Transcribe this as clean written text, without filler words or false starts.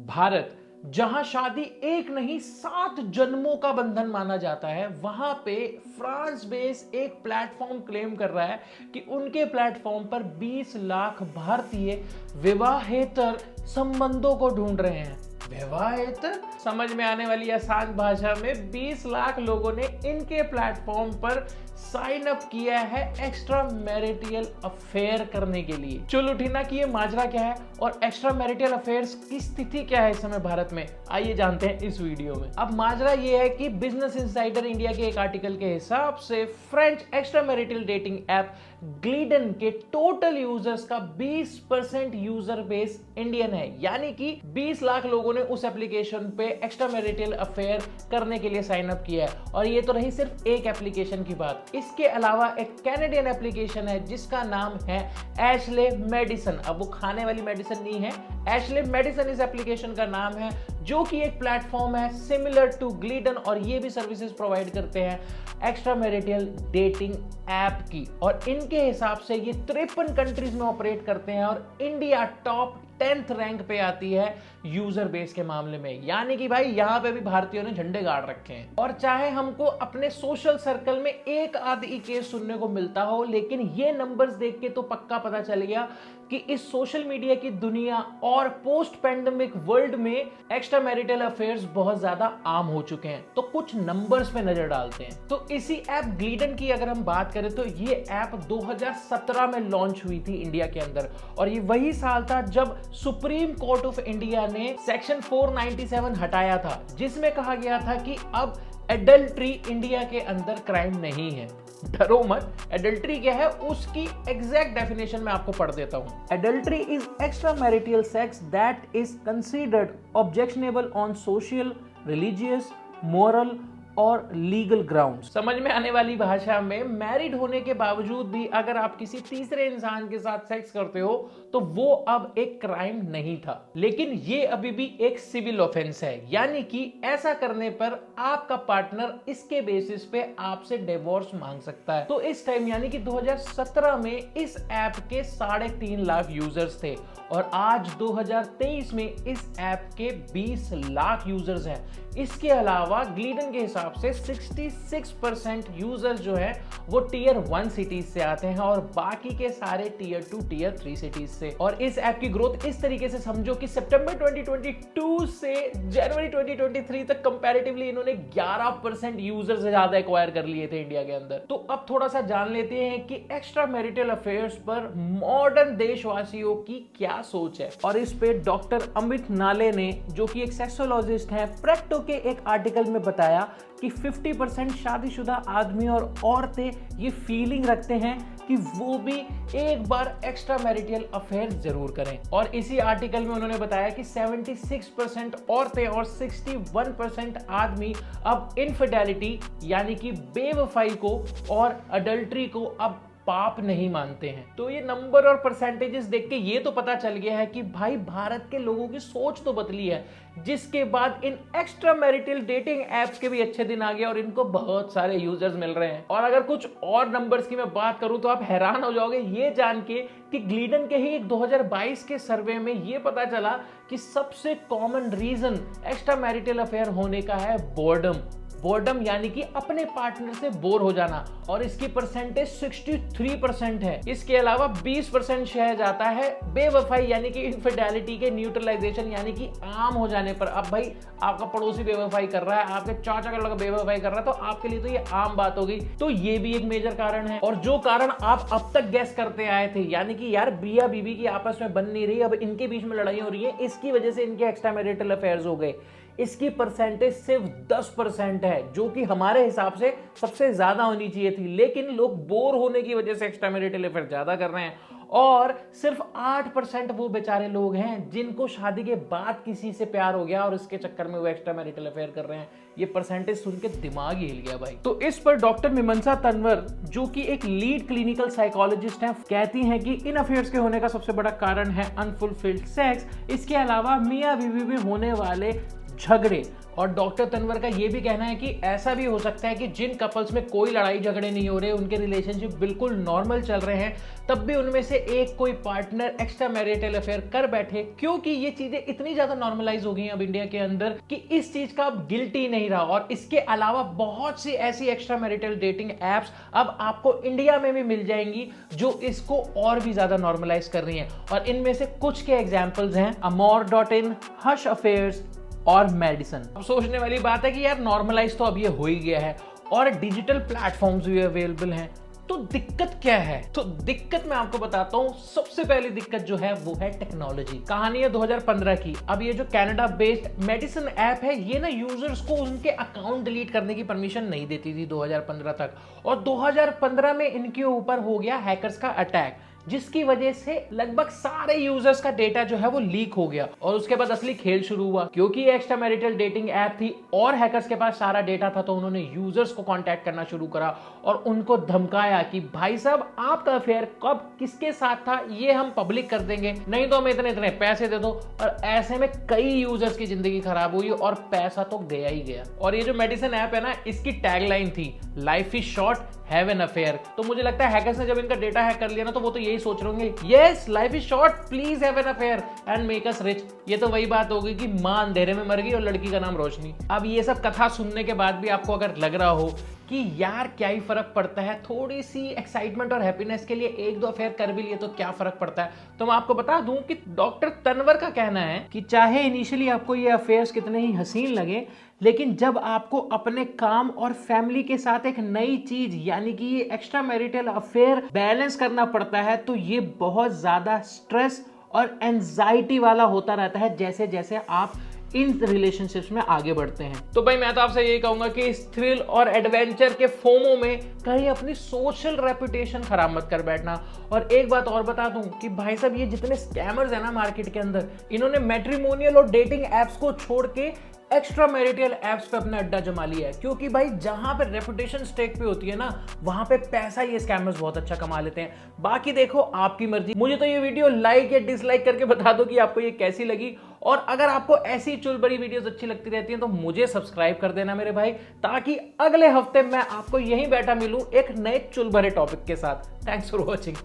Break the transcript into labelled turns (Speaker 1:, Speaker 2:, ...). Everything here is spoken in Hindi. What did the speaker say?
Speaker 1: भारत, जहां शादी एक नहीं 7 जन्मों का बंधन माना जाता है, वहां पे फ्रांस बेस्ड एक प्लेटफॉर्म क्लेम कर रहा है कि उनके प्लेटफॉर्म पर 20 लाख भारतीय विवाहेतर संबंधों को ढूंढ रहे हैं। विवाहेतर समझ में आने वाली आसान भाषा में 20 लाख लोगों ने इनके प्लेटफॉर्म पर साइन अप किया है एक्स्ट्रा मैरिटल अफेयर करने के लिए। चलो उठीना कि ये माजरा क्या है और एक्स्ट्रा मैरिटल अफेयर्स की स्थिति क्या है इस समय भारत में, आइए जानते हैं इस वीडियो में। अब माजरा ये है कि बिजनेस इनसाइडर इंडिया के एक आर्टिकल के हिसाब से French extra marital dating app Gleeden के टोटल यूजर्स का 20% यूजर बेस इंडियन है, यानी कि 20 लाख लोगों ने उस एप्लीकेशन पे एक्स्ट्रा मैरिटल अफेयर करने के लिए साइन अप किया है। और ये तो रही सिर्फ एक एप्लीकेशन की बात। इसके अलावा एक कैनेडियन एप्लीकेशन है जिसका नाम है एशले मेडिसन। अब वो खाने वाली मेडिसन नहीं है, एशले मेडिसन इस एप्लीकेशन का नाम है, जो कि एक प्लेटफॉर्म है सिमिलर टू ग्लिडन, और ये भी सर्विसेज प्रोवाइड करते हैं एक्स्ट्रा मैरिटल डेटिंग ऐप की। और इनके हिसाब से ये 53 कंट्रीज में ऑपरेट करते हैं और इंडिया टॉप 10th रैंक पे आती है यूजर बेस के मामले में, यानी कि भाई यहां पे भी भारतीयों ने झंडे गाड़ रखे हैं। और चाहे हमको अपने सोशल सर्कल में एक आधी केस सुनने को मिलता हो, लेकिन ये नंबर्स देख के तो पक्का पता चल गया कि इस सोशल मीडिया की दुनिया और पोस्ट पैंडेमिक वर्ल्ड में एक्स्ट्रा मैरिटल अफेयर्स बहुत ज्यादा आम हो चुके हैं। तो कुछ नंबर्स पे नजर डालते हैं। तो इसी ऐप ग्लिडन की अगर हम बात करें तो ये ऐप 2017 में लॉन्च हुई थी इंडिया के अंदर, और ये वही साल था जब सुप्रीम कोर्ट ऑफ इंडिया ने सेक्शन 497 हटाया था, जिसमें कहा गया था कि अब एडल्ट्री इंडिया के अंदर क्राइम नहीं है। डरो मत, एडल्ट्री क्या है उसकी एग्जैक्ट डेफिनेशन मैं आपको पढ़ देता हूं। Adultery is extra marital sex that is considered objectionable on social, religious, moral और लीगल ग्राउंड। समझ में आने वाली भाषा में, मैरिड होने के बावजूद भी अगर आप किसी तीसरे इंसान के साथ सेक्स करते हो तो वो अब एक क्राइम नहीं था, लेकिन ये अभी भी एक सिविल ऑफेंस है, यानी कि ऐसा करने पर आपका पार्टनर इसके बेसिस पे आपसे डिवोर्स मांग सकता है। तो इस टाइम यानी कि 2017 में इस ऐप के 3.5 लाख यूजर्स थे और आज 2023 में इस ऐप के 20 लाख यूजर्स हैं। इसके अलावा ग्लिडन के हिसाब से 66% यूजर्स जो है वो टियर 1 सिटीज से आते हैं और बाकी के सारे टियर 2, टियर 3 सिटीज से। और इस ऐप की ग्रोथ इस तरीके से समझो कि सितंबर 2022 से जनवरी 2023 तक कंपैरेटिवली इन्होंने 11% यूजर्स से ज्यादा एक्वायर कर लिए थे इंडिया के अंदर। तो अब थोड़ा सा जान लेते हैं कि एक्स्ट्रा मैरिटल अफेयर्स पर मॉडर्न देशवासियों की क्या सोच है। और इस पे डॉक्टर अमित नाले ने, जो कि एक सेक्सोलॉजिस्ट हैं, प्रेक्टो के एक आर्टिकल में बताया कि 50% शादीशुदा आदमी और औरतें ये फीलिंग रखते हैं कि वो भी एक बार एक्स्ट्रा मैरिटल अफेयर जरूर करें। और इसी आर्टिकल में उन्होंने बताया कि 76% औरतें और 61% आदमी अब इनफिडेलिटी यानी कि बेवफाई को और अडल्ट्री को अब पाप नहीं मानते हैं। तो ये नंबर और परसेंटेजेस देख के ये तो पता चल गया है कि भाई भारत के लोगों की सोच तो बदली है, जिसके बाद इन एक्स्ट्रा मैरिटल डेटिंग एप्स के भी अच्छे दिन आ गए और इनको बहुत सारे यूजर्स मिल रहे हैं। और अगर कुछ और नंबर्स की मैं बात करूं तो आप हैरान हो जाओगे ये जान के कि ग्लिडन के ही एक 2022 के सर्वे में ये पता चला कि सबसे common reason extra marital affair होने का है बोर्डम। बोर्डम यानी कि अपने पार्टनर से बोर हो जाना, और इसकी परसेंटेज 63% है। इसके अलावा 20% शेयर जाता है बेवफाई यानी कि इनफिडेलिटी के न्यूट्रलाइजेशन यानी कि आम हो जाने पर। अब भाई आपका पड़ोसी बेवफाई कर रहा है, आपके चाचा का लड़का बेवफाई कर रहा है, तो आपके लिए तो ये आम बात हो गई। तो ये भी एक मेजर कारण है। और जो कारण आप अब तक गैस करते आए थे, यानी कि यार मियां बीवी की आपस में बन नहीं रही, अब इनके बीच में लड़ाई हो रही है, इसकी वजह से इनके एक्स्ट्रा मैरिटल अफेयर्स हो गए, इसकी परसेंटेज सिर्फ 10% है, जो कि हमारे हिसाब से सबसे ज्यादा होनी चाहिए थी। लेकिन लोग बोर होने की वजह से एक्स्ट्रा मैरिटल अफेयर ज्यादा कर रहे हैं, और सिर्फ 8% वो बेचारे लोग हैं जिनको शादी के बाद किसी से प्यार हो गया और इसके चक्कर में वो एक्स्ट्रा मैरिटल अफेयर कर रहे हैं। ये परसेंटेज सुन के दिमाग ही हिल गया भाई। तो इस पर डॉक्टर मीमांसा तंवर, जो कि एक लीड क्लिनिकल साइकोलॉजिस्ट हैं, कहती हैं कि इन अफेयर्स के होने का सबसे बड़ा कारण है अनफुलफिल्ड सेक्स। इसके अलावा मियां बीवी में होने वाले झगड़े। और डॉक्टर तनवर का ये भी कहना है कि ऐसा भी हो सकता है कि जिन कपल्स में कोई लड़ाई झगड़े नहीं हो रहे, उनके रिलेशनशिप बिल्कुल नॉर्मल चल रहे हैं, तब भी उनमें से एक कोई पार्टनर एक्स्ट्रा मैरिटल अफेयर कर बैठे, क्योंकि ये चीजें इतनी ज्यादा नॉर्मलाइज हो गई हैं अब इंडिया के अंदर कि इस चीज का अब गिल्टी नहीं रहा। और इसके अलावा बहुत सी ऐसी एक्स्ट्रा मैरिटल डेटिंग एप्स अब आपको इंडिया में भी मिल जाएंगी जो इसको और भी ज्यादा नॉर्मलाइज कर रही हैं। और इनमें से कुछ के एग्जाम्पल्स हैं amor.in, हश अफेयर्स और मेडिसन। अब सोचने वाली बात है कि यार नॉर्मलाइज तो अब ये हो ही गया है और डिजिटल प्लेटफॉर्म्स भी अवेलेबल हैं, तो दिक्कत क्या है? तो दिक्कत मैं आपको बताता हूं। सबसे पहली दिक्कत जो है वो है टेक्नोलॉजी। कहानी है 2015 की। अब ये जो कनाडा बेस्ड मेडिसिन ऐप है, ये ना यूजर्स को उनके अकाउंट डिलीट करने की परमिशन नहीं देती थी 2015 तक। और 2015 में इनके ऊपर हो गया हैकर्स का अटैक, जिसकी वजह से लगभग सारे यूजर्स का डेटा जो है वो लीक हो गया। और उसके बाद असली खेल शुरू हुआ, क्योंकि एक्स्ट्रा मैरिटल डेटिंग ऐप थी और हैकर्स के पास सारा डेटा था, तो उन्होंने यूजर्स को कांटेक्ट करना शुरू करा और उनको धमकाया कि भाई साहब आपका अफेयर कब किसके साथ था ये हम पब्लिक कर देंगे, नहीं तो हमें इतने इतने पैसे दे दो। और ऐसे में कई यूजर्स की जिंदगी खराब हुई और पैसा तो गया ही गया। और ये जो मेडिसिन ऐप है ना, इसकी टैगलाइन थी life is short have an affair. तो मुझे लगता है हैकर्स ने जब इनका डेटा हैक कर लिया ना, तो वो तो यही सोच रहे होंगे, yes life is short please have an affair and make us rich. ये तो वही बात होगी कि मां अंधेरे में मर गई और लड़की का नाम रोशनी। अब ये सब कथा सुनने के बाद भी आपको अगर लग रहा हो कि यार क्या ही फर्क पड़ता है, थोड़ी सी एक्साइटमेंट और हैप्पीनेस के लिए एक दो अफेयर कर भी लिए तो क्या फर्क पड़ता है, तो मैं आपको बता दूं कि डॉक्टर तनवर का कहना है कि चाहे इनिशियली आपको ये अफेयर्स कितने ही हसीन लगे, लेकिन जब आपको अपने काम और फैमिली के साथ एक नई चीज यानी कि ये एक्स्ट्रा मैरिटल अफेयर बैलेंस करना पड़ता है, तो ये बहुत ज्यादा स्ट्रेस और एंजाइटी वाला होता रहता है जैसे जैसे आप इन रिलेशनशिप्स में आगे बढ़ते हैं। तो भाई मैं तो आपसे यही कहूंगा कि इस थ्रिल और एडवेंचर के फोमो में कहीं अपनी सोशल रेपुटेशन खराब मत कर बैठना। और एक बात और बता दूं कि भाई साहब ये जितने स्कैमर्स हैं ना मार्केट के अंदर, इन्होंने मैट्रिमोनियल और डेटिंग एप्स को छोड़ के एक्स्ट्रा मैरिटल एप्स पे अपना अड्डा जमा लिया है, क्योंकि भाई जहां पे रेपुटेशन स्टेक पे होती है ना, वहां पे पैसा ये स्कैमर्स बहुत अच्छा कमा लेते हैं। बाकी देखो आपकी मर्जी। मुझे तो ये वीडियो लाइक या डिसलाइक करके बता दो कि आपको ये कैसी लगी। और अगर आपको ऐसी चुलबड़ी वीडियोस अच्छी लगती रहती हैं तो मुझे सब्सक्राइब कर देना मेरे भाई, ताकि अगले हफ्ते मैं आपको यहीं बैठा मिलूं एक नए चुलभरे टॉपिक के साथ। Thanks for watching.